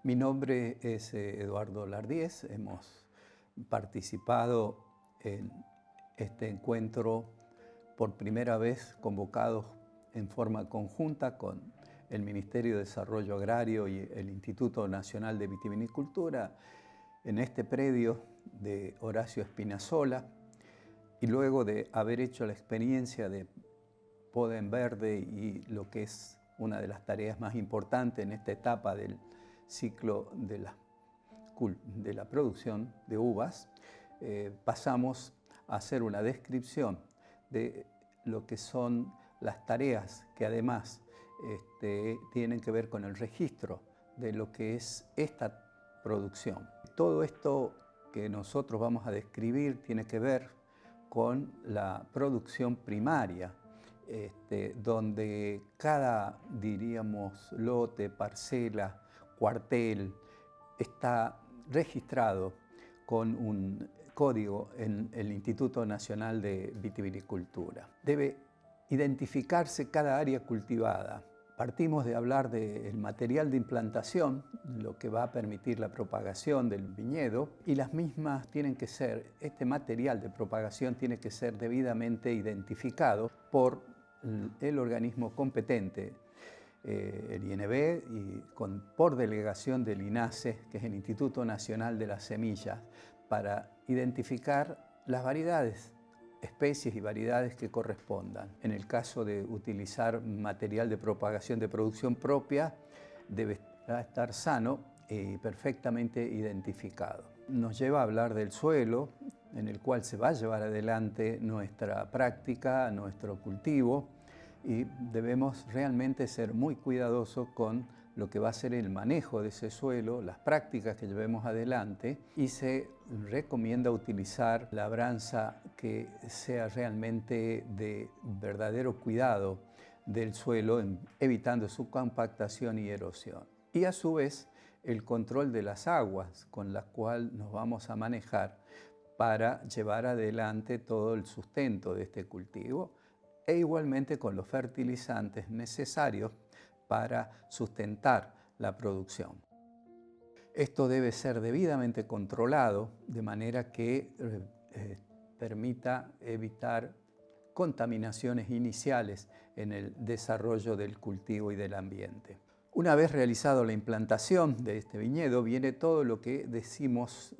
Mi nombre es Eduardo Lardíez. Hemos participado en este encuentro por primera vez convocados en forma conjunta con el Ministerio de Desarrollo Agrario y el Instituto Nacional de Vitivinicultura en este predio de Horacio Espinazola, y luego de haber hecho la experiencia de poda en verde y lo que es una de las tareas más importantes en esta etapa del ciclo de la producción de uvas, pasamos a hacer una descripción de lo que son las tareas que además tienen que ver con el registro de lo que es esta producción. Todo esto que nosotros vamos a describir tiene que ver con la producción primaria, donde cada, diríamos, lote, parcela, cuartel, está registrado con un código en el Instituto Nacional de Vitivinicultura. Debe identificarse cada área cultivada. Partimos de hablar del material de implantación, lo que va a permitir la propagación del viñedo, y las mismas tienen que ser, este material de propagación tiene que ser debidamente identificado por el organismo competente, el INB, y por delegación del INASE, que es el Instituto Nacional de las Semillas, para identificar las variedades, especies y variedades que correspondan. En el caso de utilizar material de propagación de producción propia, debe estar sano y perfectamente identificado. Nos lleva a hablar del suelo, en el cual se va a llevar adelante nuestra práctica, nuestro cultivo, y debemos realmente ser muy cuidadosos con lo que va a ser el manejo de ese suelo, las prácticas que llevemos adelante, y se recomienda utilizar labranza que sea realmente de verdadero cuidado del suelo, evitando su compactación y erosión. Y a su vez, el control de las aguas con las cuales nos vamos a manejar para llevar adelante todo el sustento de este cultivo, e igualmente con los fertilizantes necesarios para sustentar la producción. Esto debe ser debidamente controlado de manera que permita evitar contaminaciones iniciales en el desarrollo del cultivo y del ambiente. Una vez realizado la implantación de este viñedo, viene todo lo que decimos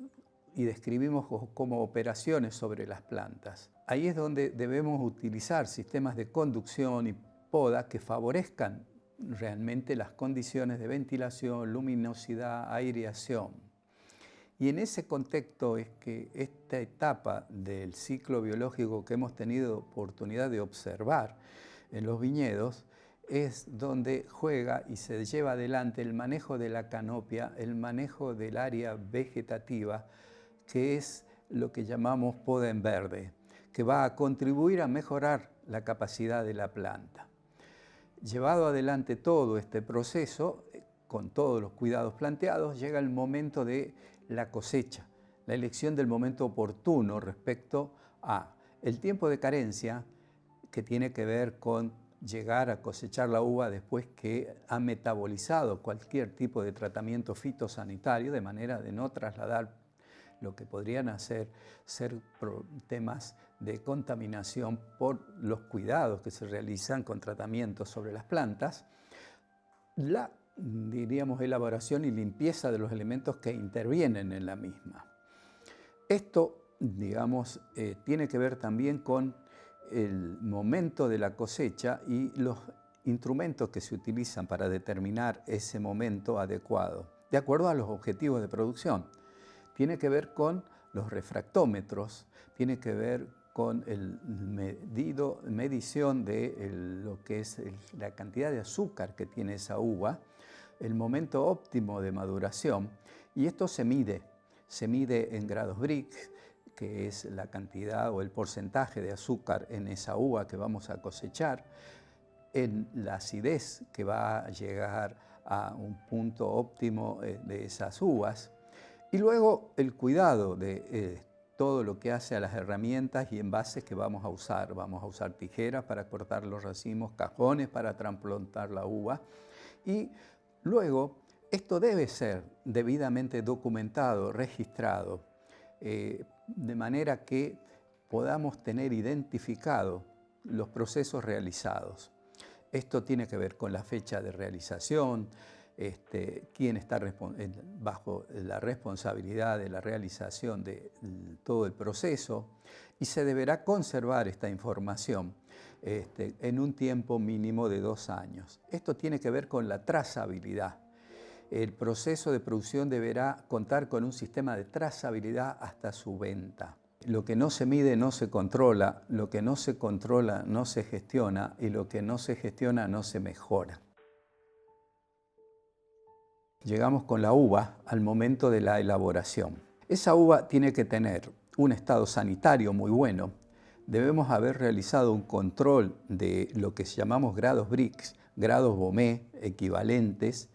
y describimos como operaciones sobre las plantas. Ahí es donde debemos utilizar sistemas de conducción y poda que favorezcan realmente las condiciones de ventilación, luminosidad, aireación. Y en ese contexto es que esta etapa del ciclo biológico que hemos tenido oportunidad de observar en los viñedos es donde juega y se lleva adelante el manejo de la canopia, el manejo del área vegetativa, que es lo que llamamos poda en verde, que va a contribuir a mejorar la capacidad de la planta. Llevado adelante todo este proceso, con todos los cuidados planteados, llega el momento de la cosecha, la elección del momento oportuno respecto a el tiempo de carencia, que tiene que ver con llegar a cosechar la uva después que ha metabolizado cualquier tipo de tratamiento fitosanitario, de manera de no trasladar lo que podrían ser temas de contaminación por los cuidados que se realizan con tratamientos sobre las plantas, la, diríamos, elaboración y limpieza de los elementos que intervienen en la misma. Esto, digamos, tiene que ver también con el momento de la cosecha y los instrumentos que se utilizan para determinar ese momento adecuado, de acuerdo a los objetivos de producción. Tiene que ver con los refractómetros, tiene que ver con medición de lo que es la cantidad de azúcar que tiene esa uva, el momento óptimo de maduración, y esto se mide en grados Brix, que es la cantidad o el porcentaje de azúcar en esa uva que vamos a cosechar, en la acidez que va a llegar a un punto óptimo de esas uvas, y luego el cuidado de todo lo que hace a las herramientas y envases que vamos a usar. Vamos a usar tijeras para cortar los racimos, cajones para trasplantar la uva, y luego Esto debe ser debidamente documentado, registrado, de manera que podamos tener identificado los procesos realizados. Esto tiene que ver con la fecha de realización, quién está bajo la responsabilidad de la realización de todo el proceso, y se deberá conservar esta información en un tiempo mínimo de 2 años. Esto tiene que ver con la trazabilidad. El proceso de producción deberá contar con un sistema de trazabilidad hasta su venta. Lo que no se mide no se controla, lo que no se controla no se gestiona y lo que no se gestiona no se mejora. Llegamos con la uva al momento de la elaboración. Esa uva tiene que tener un estado sanitario muy bueno. Debemos haber realizado un control de lo que llamamos grados Brix, grados Beaumet equivalentes,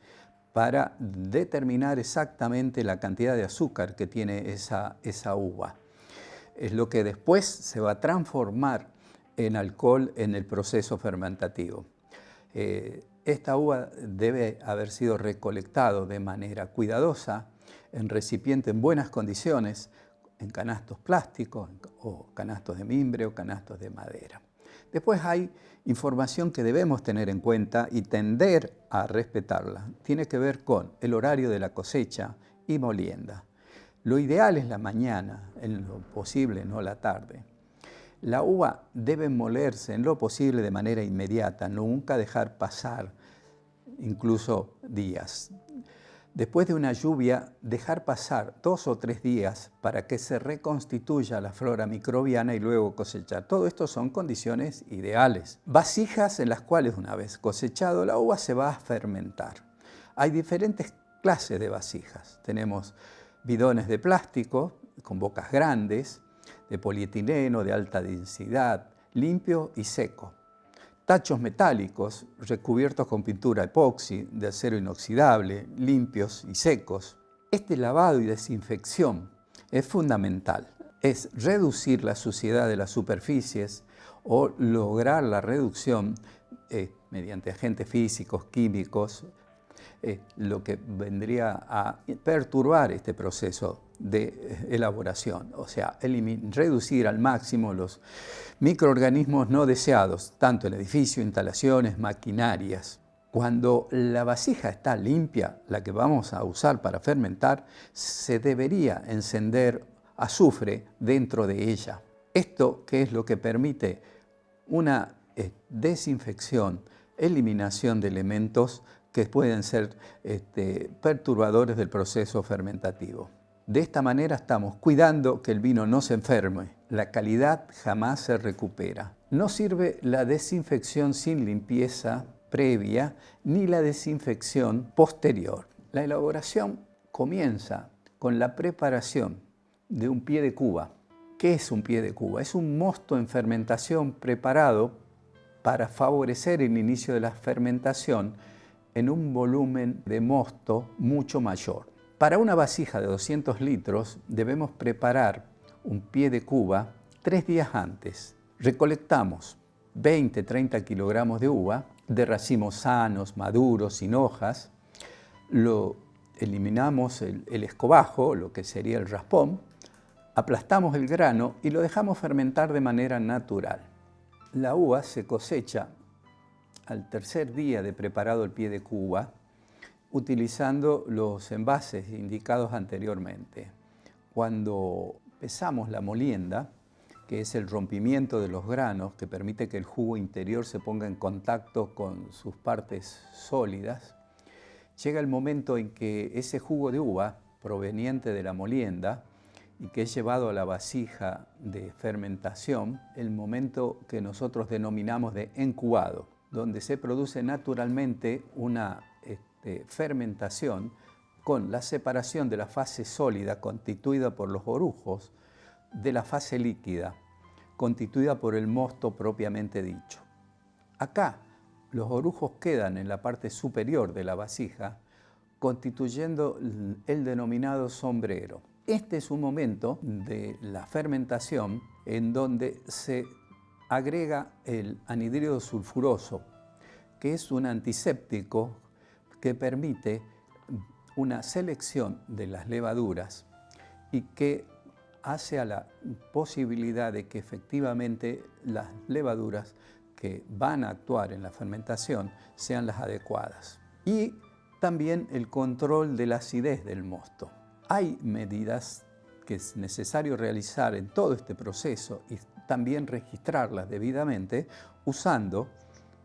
para determinar exactamente la cantidad de azúcar que tiene esa uva. Es lo que después se va a transformar en alcohol en el proceso fermentativo. Esta uva debe haber sido recolectada de manera cuidadosa en recipientes en buenas condiciones, en canastos plásticos o canastos de mimbre o canastos de madera. Después hay información que debemos tener en cuenta y tender a respetarla. Tiene que ver con el horario de la cosecha y molienda. Lo ideal es la mañana, en lo posible, no la tarde. La uva debe molerse en lo posible de manera inmediata, nunca dejar pasar incluso días. Después de una lluvia, dejar pasar 2 o 3 días para que se reconstituya la flora microbiana y luego cosechar. Todo esto son condiciones ideales. Vasijas en las cuales una vez cosechado la uva se va a fermentar. Hay diferentes clases de vasijas. Tenemos bidones de plástico con bocas grandes, de polietileno de alta densidad, limpio y seco. Tachos metálicos recubiertos con pintura epoxi de acero inoxidable, limpios y secos. Este lavado y desinfección es fundamental. Es reducir la suciedad de las superficies o lograr la reducción mediante agentes físicos, químicos, lo que vendría a perturbar este proceso de elaboración, o sea, reducir al máximo los microorganismos no deseados, tanto en edificios, instalaciones, maquinarias. Cuando la vasija está limpia, la que vamos a usar para fermentar, se debería encender azufre dentro de ella. Esto que es lo que permite una desinfección, eliminación de elementos que pueden ser perturbadores del proceso fermentativo. De esta manera estamos cuidando que el vino no se enferme. La calidad jamás se recupera. No sirve la desinfección sin limpieza previa ni la desinfección posterior. La elaboración comienza con la preparación de un pie de cuba. ¿Qué es un pie de cuba? Es un mosto en fermentación preparado para favorecer el inicio de la fermentación en un volumen de mosto mucho mayor. Para una vasija de 200 litros debemos preparar un pie de cuba 3 días antes. Recolectamos 20-30 kilogramos de uva, de racimos sanos, maduros, sin hojas. Lo eliminamos el escobajo, lo que sería el raspón, aplastamos el grano y lo dejamos fermentar de manera natural. La uva se cosecha al tercer día de preparado el pie de cuba, utilizando los envases indicados anteriormente. Cuando pesamos la molienda, que es el rompimiento de los granos que permite que el jugo interior se ponga en contacto con sus partes sólidas, llega el momento en que ese jugo de uva proveniente de la molienda y que es llevado a la vasija de fermentación, el momento que nosotros denominamos de encubado, donde se produce naturalmente una fermentación con la separación de la fase sólida constituida por los orujos de la fase líquida constituida por el mosto propiamente dicho. Acá los orujos quedan en la parte superior de la vasija constituyendo el denominado sombrero. Este es un momento de la fermentación en donde se agrega el anhídrido sulfuroso, que es un antiséptico que permite una selección de las levaduras y que hace a la posibilidad de que efectivamente las levaduras que van a actuar en la fermentación sean las adecuadas. Y también el control de la acidez del mosto. Hay medidas que es necesario realizar en todo este proceso y también registrarlas debidamente usando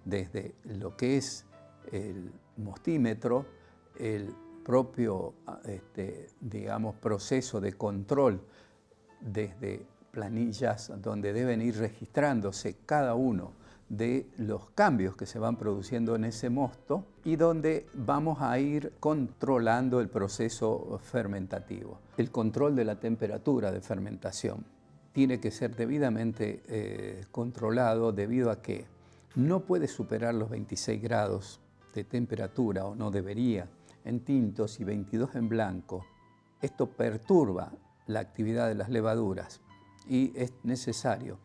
desde lo que es el mostímetro, el propio digamos, proceso de control desde planillas donde deben ir registrándose cada uno de los cambios que se van produciendo en ese mosto y donde vamos a ir controlando el proceso fermentativo. El control de la temperatura de fermentación tiene que ser debidamente controlado debido a que no puede superar los 26 grados de temperatura, o no debería, en tintos y 22 en blanco. Esto perturba la actividad de las levaduras y es necesario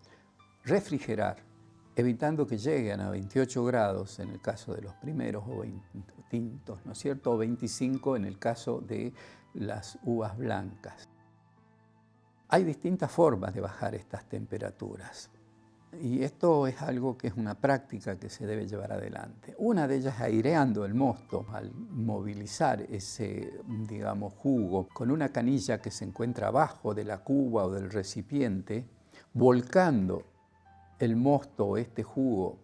refrigerar, evitando que lleguen a 28 grados en el caso de los primeros o tintos, ¿no es cierto? O 25 en el caso de las uvas blancas. Hay distintas formas de bajar estas temperaturas y esto es algo que es una práctica que se debe llevar adelante. Una de ellas es aireando el mosto al movilizar ese, digamos, jugo con una canilla que se encuentra abajo de la cuba o del recipiente, volcando el mosto o este jugo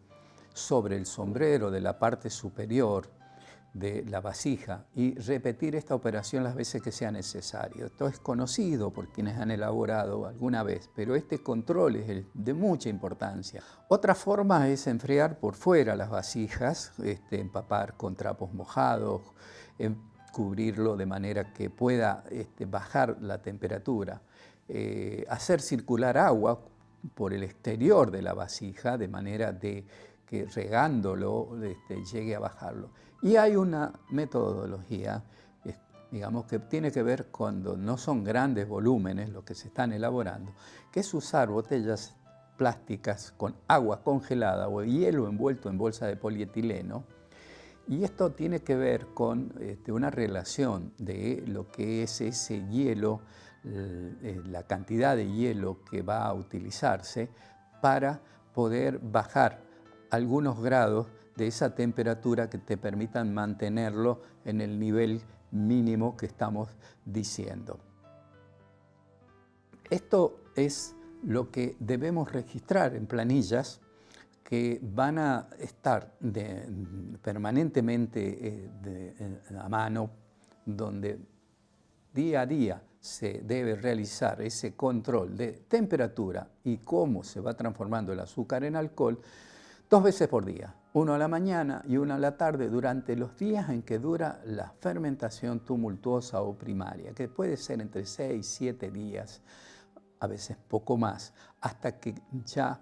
sobre el sombrero de la parte superior de la vasija y repetir esta operación las veces que sea necesario. Esto es conocido por quienes han elaborado alguna vez, pero este control es de mucha importancia. Otra forma es enfriar por fuera las vasijas, empapar con trapos mojados, cubrirlo de manera que pueda bajar la temperatura, hacer circular agua por el exterior de la vasija de manera de que regándolo llegue a bajarlo. Y hay una metodología, digamos, que tiene que ver cuando no son grandes volúmenes los que se están elaborando, que es usar botellas plásticas con agua congelada o hielo envuelto en bolsa de polietileno. Y esto tiene que ver con una relación de lo que es ese hielo, la cantidad de hielo que va a utilizarse para poder bajar algunos grados de esa temperatura que te permitan mantenerlo en el nivel mínimo que estamos diciendo. Esto es lo que debemos registrar en planillas que van a estar permanentemente a mano, donde día a día se debe realizar ese control de temperatura y cómo se va transformando el azúcar en alcohol 2 veces por día, uno a la mañana y uno a la tarde durante los días en que dura la fermentación tumultuosa o primaria, que puede ser entre 6 y 7 días, a veces poco más, hasta que ya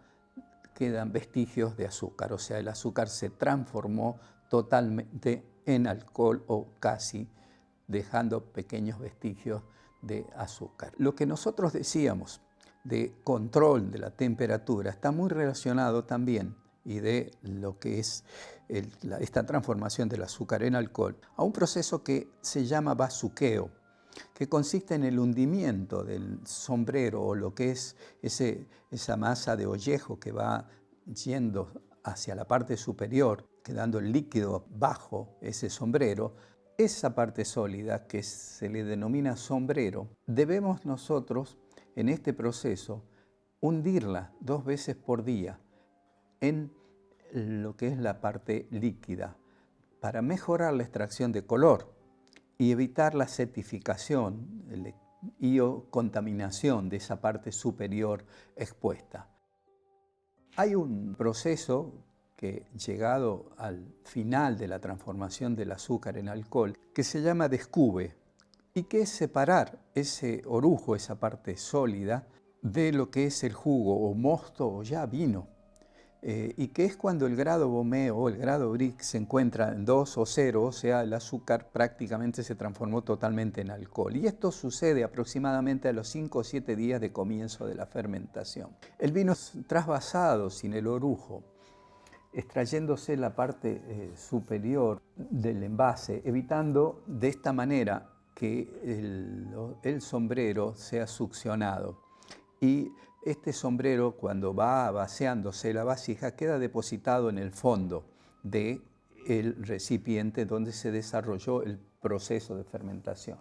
quedan vestigios de azúcar, o sea, el azúcar se transformó totalmente en alcohol o casi, dejando pequeños vestigios de azúcar. Lo que nosotros decíamos de control de la temperatura está muy relacionado también y de lo que es esta transformación del azúcar en alcohol a un proceso que se llama bazuqueo, que consiste en el hundimiento del sombrero o lo que es esa masa de ollejo que va yendo hacia la parte superior, quedando el líquido bajo ese sombrero. Esa parte sólida que se le denomina sombrero, debemos nosotros en este proceso hundirla 2 veces por día en lo que es la parte líquida para mejorar la extracción de color y evitar la cetificación y o contaminación de esa parte superior expuesta. Hay un proceso que, llegado al final de la transformación del azúcar en alcohol, que se llama descube y que es separar ese orujo, esa parte sólida, de lo que es el jugo o mosto o ya vino. Y que es cuando el grado Beaumet o el grado Brix se encuentra en 2 o 0, o sea, el azúcar prácticamente se transformó totalmente en alcohol. Y esto sucede aproximadamente a los 5 o 7 días de comienzo de la fermentación. El vino trasvasado sin el orujo extrayéndose la parte superior del envase, evitando de esta manera que el sombrero sea succionado. Y este sombrero, cuando va vaciándose la vasija, queda depositado en el fondo del recipiente donde se desarrolló el proceso de fermentación.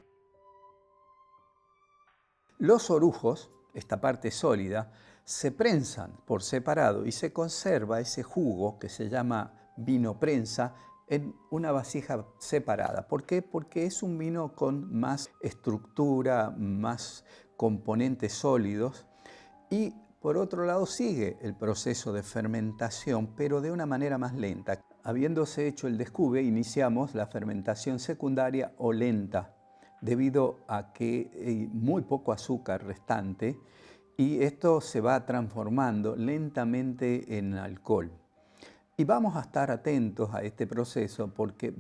Los orujos, esta parte sólida, se prensan por separado y se conserva ese jugo que se llama vino prensa en una vasija separada. ¿Por qué? Porque es un vino con más estructura, más componentes sólidos y por otro lado sigue el proceso de fermentación, pero de una manera más lenta. Habiéndose hecho el descube, iniciamos la fermentación secundaria o lenta, debido a que hay muy poco azúcar restante y esto se va transformando lentamente en alcohol. Y vamos a estar atentos a este proceso porque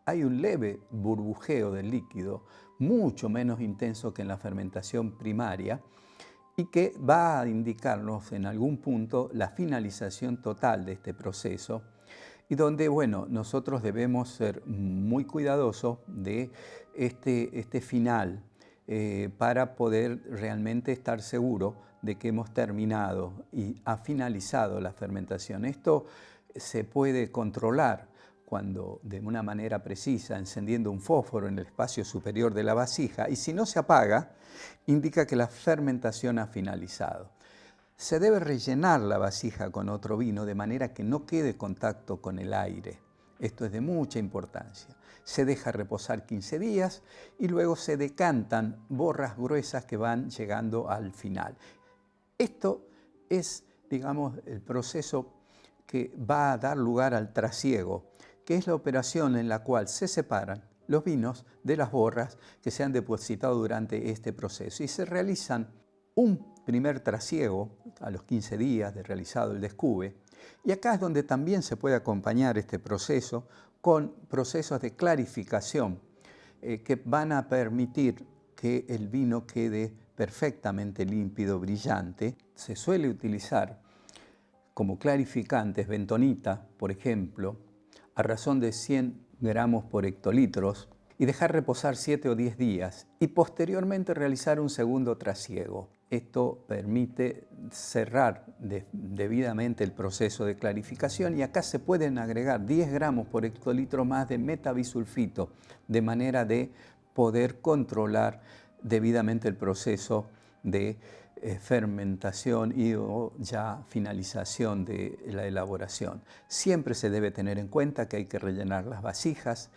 hay un leve burbujeo del líquido, mucho menos intenso que en la fermentación primaria, y que va a indicarnos en algún punto la finalización total de este proceso, y donde, bueno, nosotros debemos ser muy cuidadosos de este final para poder realmente estar seguros de que hemos terminado y ha finalizado la fermentación. Esto se puede controlar cuando de una manera precisa, encendiendo un fósforo en el espacio superior de la vasija, y si no se apaga, indica que la fermentación ha finalizado. Se debe rellenar la vasija con otro vino de manera que no quede contacto con el aire. Esto es de mucha importancia. Se deja reposar 15 días y luego se decantan borras gruesas que van llegando al final. Esto es, digamos, el proceso que va a dar lugar al trasiego, que es la operación en la cual se separan los vinos de las borras que se han depositado durante este proceso y se realizan un primer trasiego a los 15 días de realizado el descube, y acá es donde también se puede acompañar este proceso con procesos de clarificación que van a permitir que el vino quede perfectamente límpido, brillante. Se suele utilizar como clarificantes bentonita, por ejemplo, a razón de 100 gramos por hectolitros, y dejar reposar 7 o 10 días y posteriormente realizar un segundo trasiego. Esto permite cerrar debidamente el proceso de clarificación y acá se pueden agregar 10 gramos por hectolitro más de metabisulfito, de manera de poder controlar debidamente el proceso de fermentación y o ya finalización de la elaboración. Siempre se debe tener en cuenta que hay que rellenar las vasijas,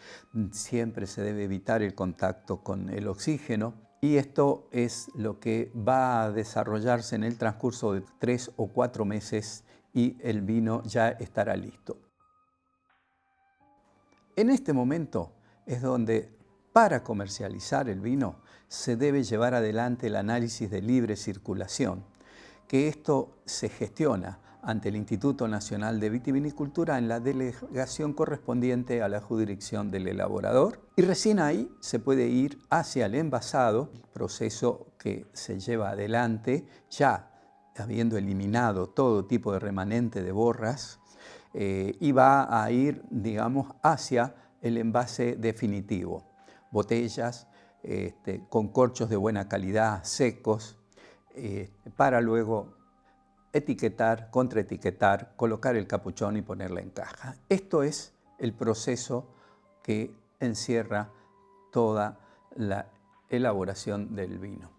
siempre se debe evitar el contacto con el oxígeno y esto es lo que va a desarrollarse en el transcurso de 3 o 4 meses y el vino ya estará listo. En este momento es donde para comercializar el vino se debe llevar adelante el análisis de libre circulación, que esto se gestiona ante el Instituto Nacional de Vitivinicultura en la delegación correspondiente a la jurisdicción del elaborador y recién ahí se puede ir hacia el envasado, proceso que se lleva adelante ya habiendo eliminado todo tipo de remanente de borras y va a ir, digamos, hacia el envase definitivo. Botellas con corchos de buena calidad, secos, para luego etiquetar, contraetiquetar, colocar el capuchón y ponerla en caja. Esto es el proceso que encierra toda la elaboración del vino.